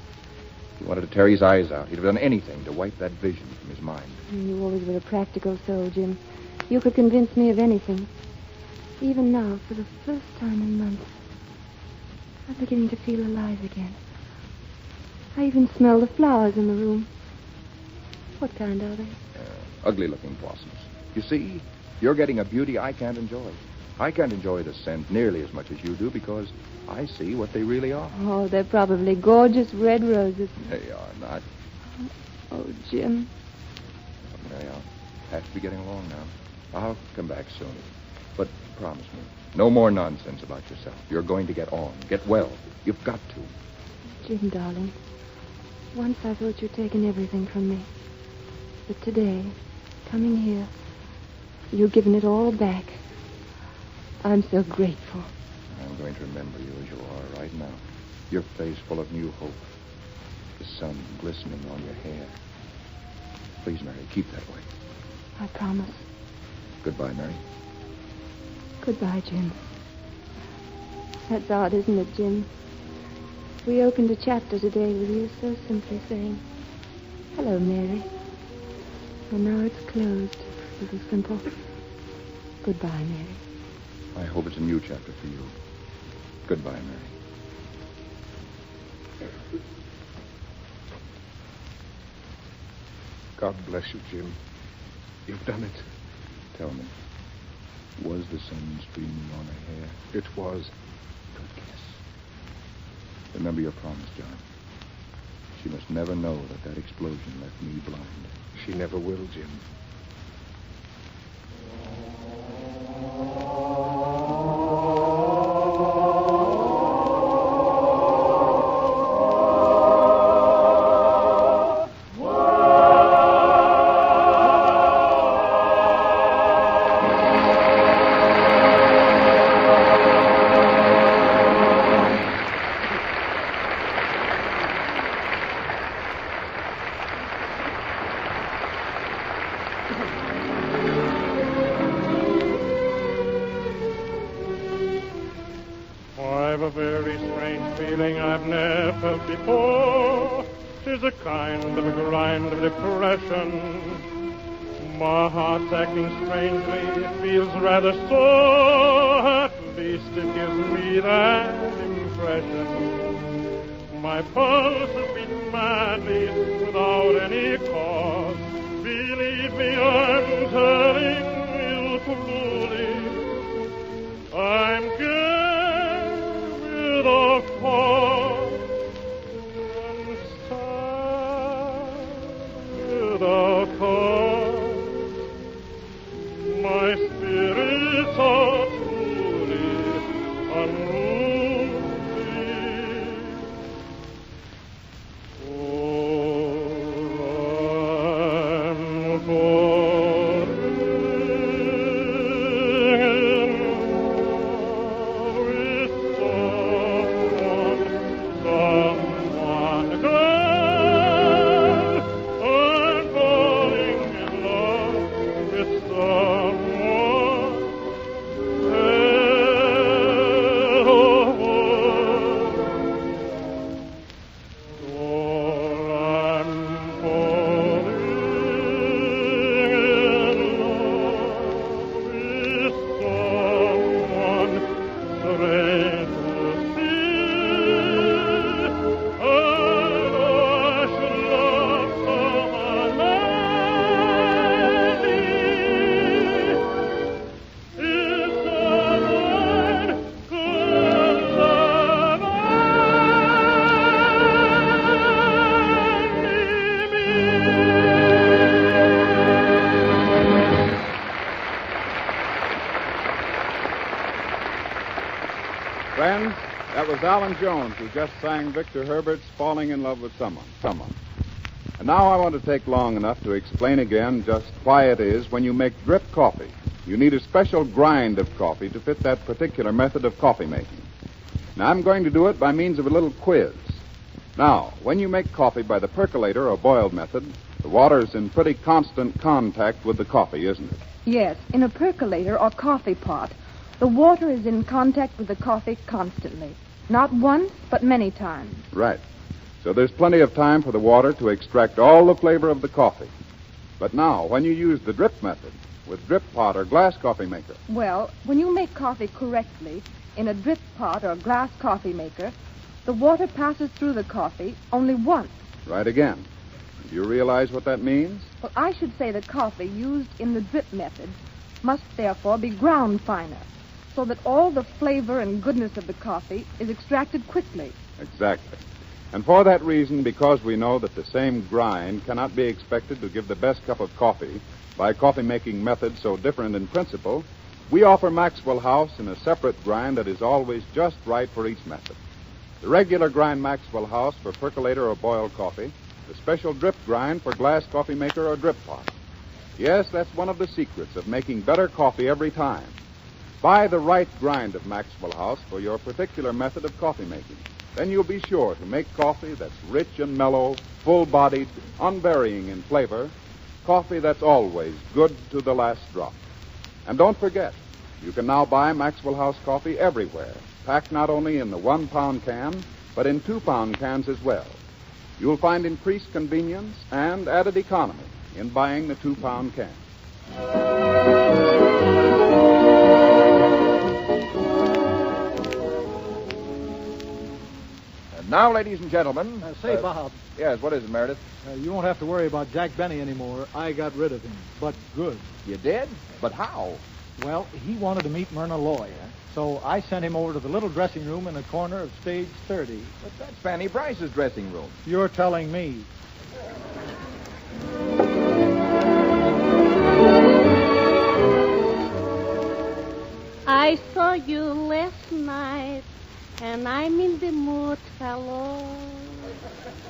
He wanted to tear his eyes out. He'd have done anything to wipe that vision from his mind. You always were a practical soul, Jim. You could convince me of anything. Even now, for the first time in months, I'm beginning to feel alive again. I even smell the flowers in the room. What kind are they? Ugly-looking blossoms. You see, you're getting a beauty I can't enjoy. I can't enjoy the scent nearly as much as you do because I see what they really are. Oh, they're probably gorgeous red roses. They are not. Oh, Jim. Mary, I'll have to be getting along now. I'll come back soon. But promise me, no more nonsense about yourself. You're going to get on, get well. You've got to. Jim, darling, once I thought you'd taken everything from me. But today, coming here, you've given it all back. I'm so grateful. I'm going to remember you as you are right now. Your face full of new hope. The sun glistening on your hair. Please, Mary, keep that way. I promise. Goodbye, Mary. Goodbye, Jim. That's odd, isn't it, Jim? We opened a chapter today with you so simply saying, "Hello, Mary." And now it's closed with a simple, "Goodbye, Mary." I hope it's a new chapter for you. Goodbye, Mary. God bless you, Jim. You've done it. Tell me, was the sun streaming on her hair? It was. Good guess. Remember your promise, John. She must never know that explosion left me blind. She never will, Jim. I've a very strange feeling I've never felt before. 'Tis a kind of a grind of depression. My heart's acting strangely, it feels rather sore. At least it gives me that impression. My pulse has beaten madly without any cause. Believe me, I'm telling you truly. I'm gay with a fall and sad with a cause. My spirits are truly unruly. Friends, that was Alan Jones who just sang Victor Herbert's Falling in Love with Someone. And now I want to take long enough to explain again just why it is when you make drip coffee, you need a special grind of coffee to fit that particular method of coffee making. Now, I'm going to do it by means of a little quiz. Now, when you make coffee by the percolator or boiled method, the water's in pretty constant contact with the coffee, isn't it? Yes, in a percolator or coffee pot, the water is in contact with the coffee constantly. Not once, but many times. Right. So there's plenty of time for the water to extract all the flavor of the coffee. But now, when you use the drip method, with drip pot or glass coffee maker. Well, when you make coffee correctly, in a drip pot or glass coffee maker, the water passes through the coffee only once. Right again. Do you realize what that means? Well, I should say the coffee used in the drip method must therefore be ground finer, so that all the flavor and goodness of the coffee is extracted quickly. Exactly. And for that reason, because we know that the same grind cannot be expected to give the best cup of coffee by coffee-making methods so different in principle, we offer Maxwell House in a separate grind that is always just right for each method. The regular grind Maxwell House for percolator or boiled coffee, the special drip grind for glass coffee maker or drip pot. Yes, that's one of the secrets of making better coffee every time. Buy the right grind of Maxwell House for your particular method of coffee making. Then you'll be sure to make coffee that's rich and mellow, full-bodied, unvarying in flavor, coffee that's always good to the last drop. And don't forget, you can now buy Maxwell House coffee everywhere, packed not only in the 1-pound can, but in 2-pound cans as well. You'll find increased convenience and added economy in buying the 2-pound can. And now, ladies and gentlemen... Say, Bob. Yes, what is it, Meredith? You won't have to worry about Jack Benny anymore. I got rid of him, but good. You did? But how? Well, he wanted to meet Myrna Loy, so I sent him over to the little dressing room in the corner of stage 30. But that's Fanny Brice's dressing room. You're telling me. I saw you last night, and I'm in the mood, fellow.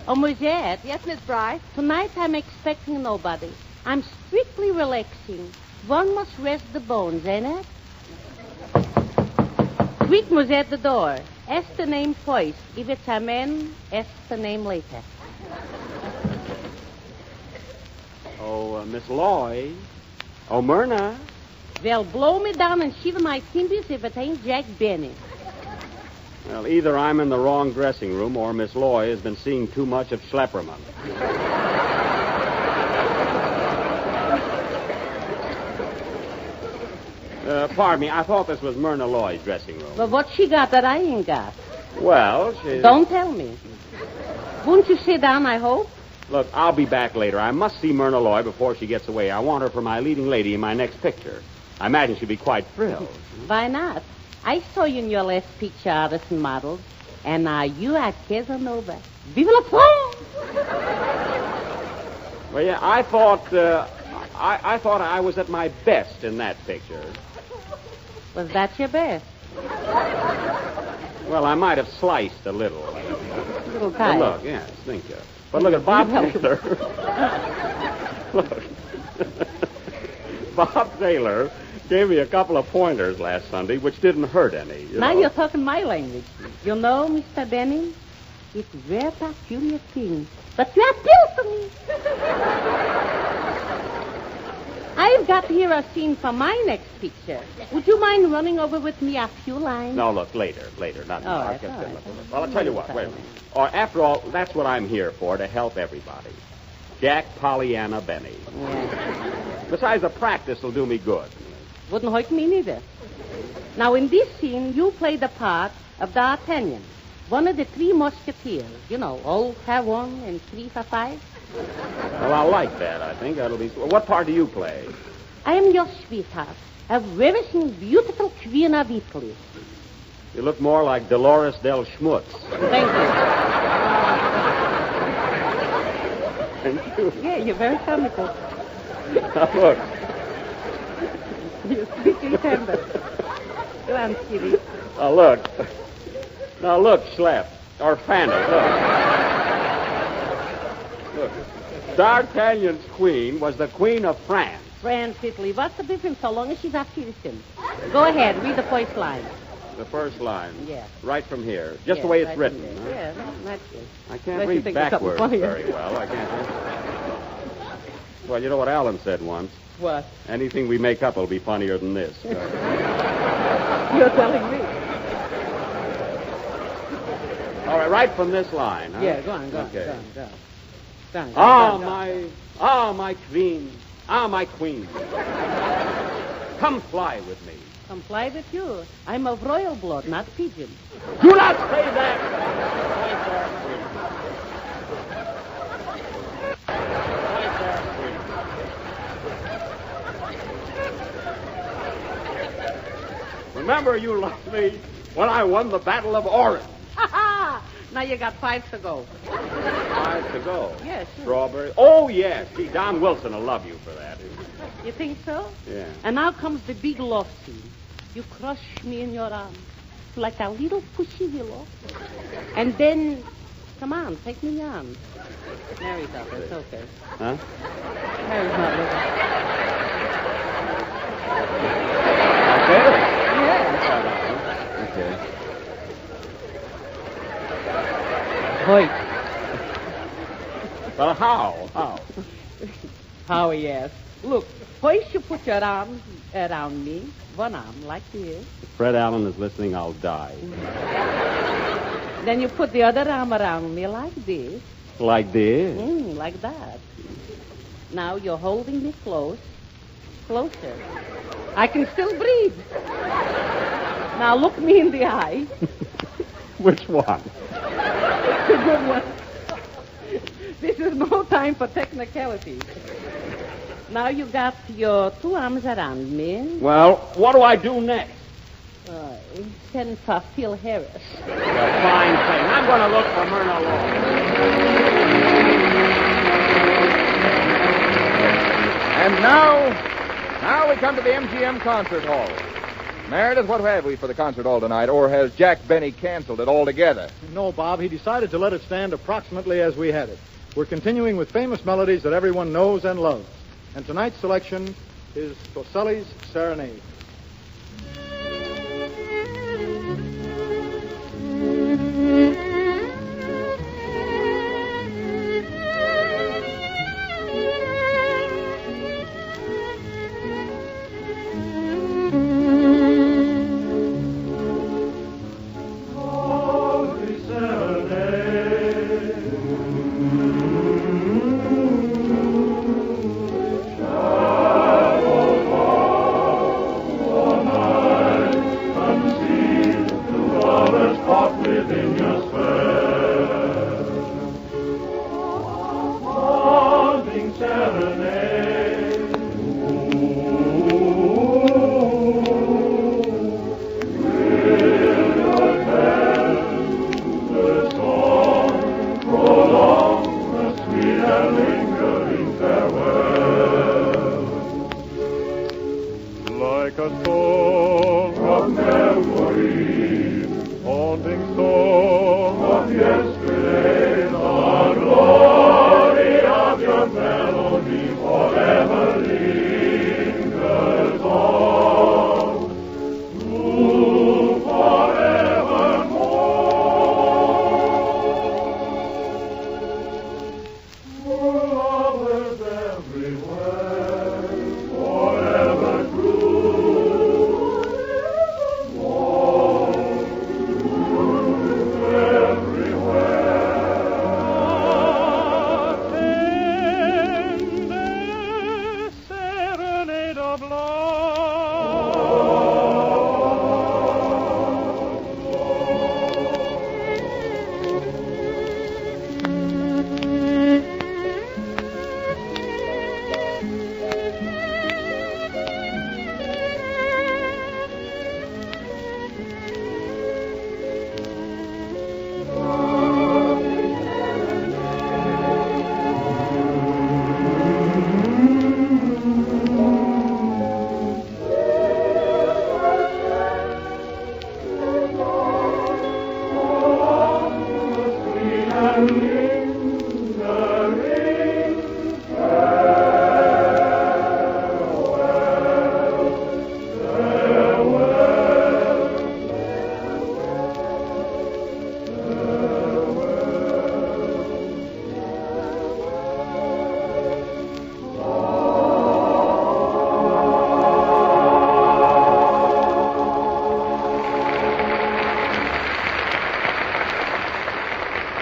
Oh, Mozette. Yes, Miss Brice? Tonight I'm expecting nobody. I'm strictly relaxing. One must rest the bones, ain't it? Quick, Mozette, the door. Ask the name first. If it's a man, ask the name later. Oh, Miss Loy. Oh, Myrna. Well, blow me down and shiver my timbers if it ain't Jack Benny. Well, either I'm in the wrong dressing room or Miss Loy has been seeing too much of Schlepperman. Pardon me, I thought this was Myrna Loy's dressing room. But what she got that I ain't got? Well, she... Don't tell me. Won't you sit down, I hope? Look, I'll be back later. I must see Myrna Loy before she gets away. I want her for my leading lady in my next picture. I imagine she'll be quite thrilled. Why not? I saw you in your last picture, artists and models, and now you are Casanova. Vive la France! Well, yeah, I thought I was at my best in that picture. Was that your best? Well, I might have sliced a little. A little tight. Look, yes, thank you. But look at Bob Taylor. Look. Bob Taylor gave me a couple of pointers last Sunday, which didn't hurt any. Now you're talking my language. You know, Mr. Benny, it's a very peculiar thing, but you appeal to me. I've got here a scene for my next picture. Would you mind running over with me a few lines? No, look, later, not now. All right. Well, I'll tell you what, wait a minute. Or, after all, that's what I'm here for, to help everybody. Jack Pollyanna Benny. Yeah. Besides, the practice will do me good. Wouldn't hurt me neither. Now, in this scene, you play the part of D'Artagnan, one of the 3 Musketeers. You know, all for 1 and 3 for 5. Well, I'll like that, I think. That'll be... What part do you play? I am your sweetheart, a ravishing, beautiful queen of Italy. You look more like Dolores Del Schmutz. Thank you. Thank you. Yeah, you're very comical. Now, look. You're speaking tender. Go on, Kitty. Now, look. Now, look, Schlepp. Or Fanny, look. Look. D'Artagnan's queen was the Queen of France. France, Italy. What's the difference so long as she's a citizen? Go ahead. Read the first line. The first line. Yeah. Right from here. Just the way it's right written. from Huh? there. Yeah, that's good. I can't read backwards very well. I can't. Well, you know what Alan said once? What? Anything we make up will be funnier than this. You're telling me. All right, right from this line, huh? Yeah, go on. Okay. Go on. My queen. My queen. Come fly with me. Come fly with you. I'm of royal blood, not pigeon. Do not say that! Remember you loved me when I won the Battle of Orange. Ha ha! Now you got 5 to go. 5 to go. Yes. Strawberry. Oh, yes. See, Don Wilson will love you for that. You think so? Yeah. And now comes the big love scene. You crush me in your arms like a little pushy willow. And then, come on, take me on. Mary's up. It's okay. Huh? Mary's not looking. Okay. Yeah. Okay. Wait. Well, how? How he asked. Look, first you put your arms around me. One arm, like this. If Fred Allen is listening, I'll die. Then you put the other arm around me like this. Like this? Like that. Now you're holding me close. Closer. I can still breathe. Now look me in the eye. Which one? It's a good one. This is no time for technicalities. Now you got your 2 arms around me. Well, what do I do next? Send for Phil Harris. A fine thing. I'm going to look for Myrna Law. And now we come to the MGM Concert Hall. Meredith, what have we for the concert hall tonight? Or has Jack Benny canceled it altogether? No, Bob. He decided to let it stand approximately as we had it. We're continuing with famous melodies that everyone knows and loves. And tonight's selection is Toselli's Serenade.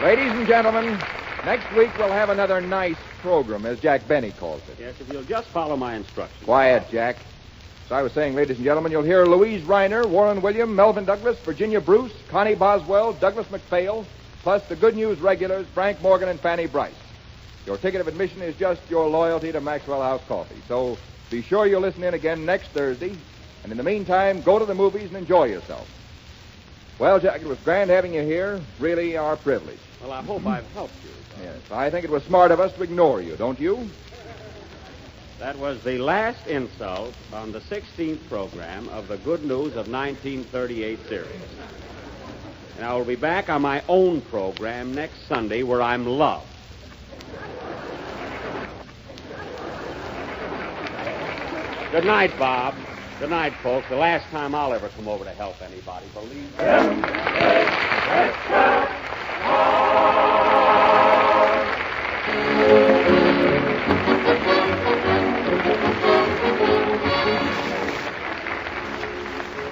Ladies and gentlemen, next week we'll have another nice program, as Jack Benny calls it. Yes, if you'll just follow my instructions. Quiet, Jack. As I was saying, ladies and gentlemen, you'll hear Louise Reiner, Warren William, Melvin Douglas, Virginia Bruce, Connie Boswell, Douglas McPhail, plus the Good News regulars, Frank Morgan and Fanny Brice. Your ticket of admission is just your loyalty to Maxwell House Coffee. So be sure you'll listen in again next Thursday. And in the meantime, go to the movies and enjoy yourself. Well, Jack, it was grand having you here. Really our privilege. Well, I hope I've helped you. Yes, I think it was smart of us to ignore you, don't you? That was the last insult on the 16th program of the Good News of 1938 series. And I will be back on my own program next Sunday where I'm loved. Good night, Bob. Good night, folks. The last time I'll ever come over to help anybody, believe me.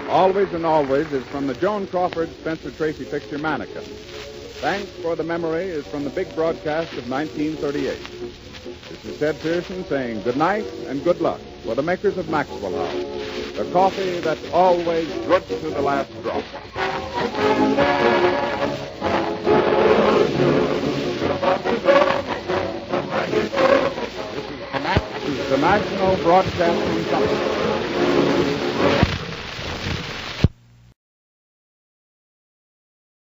Always and Always is from the Joan Crawford Spencer Tracy picture Mannequin. Thanks for the Memory is from the big broadcast of 1938. This is Ted Pearson saying good night and good luck for the makers of Maxwell House, the coffee that's always good to the last drop. This is the National Broadcasting Company.